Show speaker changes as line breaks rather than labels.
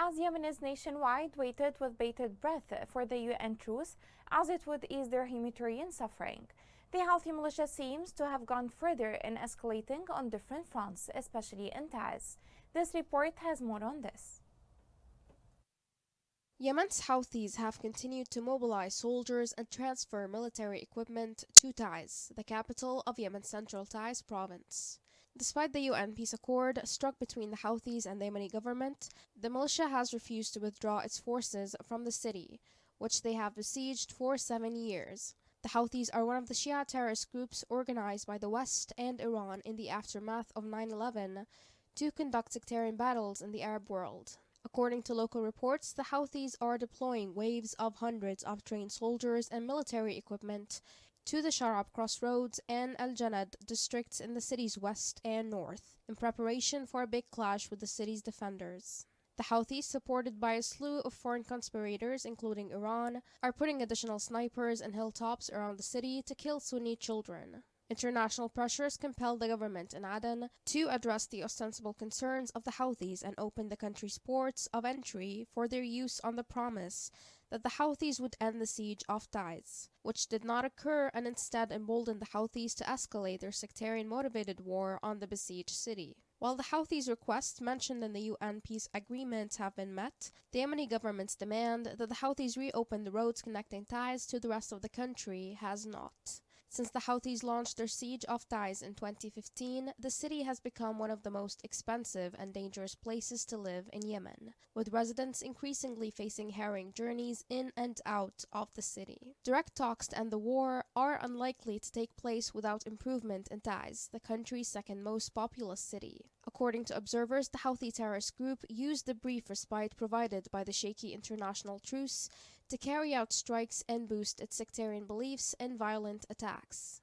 as Yemenis nationwide waited with bated breath for the UN truce as it would ease their humanitarian suffering. The Houthi militia seems to have gone further in escalating on different fronts, especially in Taiz. This report has more on this.
Yemen's Houthis have continued to mobilize soldiers and transfer military equipment to Taiz, the capital of Yemen's central Taiz province. Despite the UN peace accord struck between the Houthis and the Yemeni government, the militia has refused to withdraw its forces from the city, which they have besieged for 7 years. The Houthis are one of the Shia terrorist groups organized by the West and Iran in the aftermath of 9/11 to conduct sectarian battles in the Arab world. According to local reports, the Houthis are deploying waves of hundreds of trained soldiers and military equipment to the Sharab crossroads and Al Janad districts in the city's west and north, in preparation for a big clash with the city's defenders. The Houthis, supported by a slew of foreign conspirators, including Iran, are putting additional snipers and hilltops around the city to kill Sunni children. International pressures compelled the government in Aden to address the ostensible concerns of the Houthis and open the country's ports of entry for their use on the promise that the Houthis would end the siege of Taiz, which did not occur and instead emboldened the Houthis to escalate their sectarian-motivated war on the besieged city. While the Houthis' requests mentioned in the UN peace agreement have been met, the Yemeni government's demand that the Houthis reopen the roads connecting Taiz to the rest of the country has not. Since the Houthis launched their siege of Taiz in 2015, the city has become one of the most expensive and dangerous places to live in Yemen, with residents increasingly facing harrowing journeys in and out of the city. Direct talks to end the war are unlikely to take place without improvement in Taiz, the country's second most populous city. According to observers, the Houthi terrorist group used the brief respite provided by the shaky international truce to carry out strikes and boost its sectarian beliefs and violent attacks.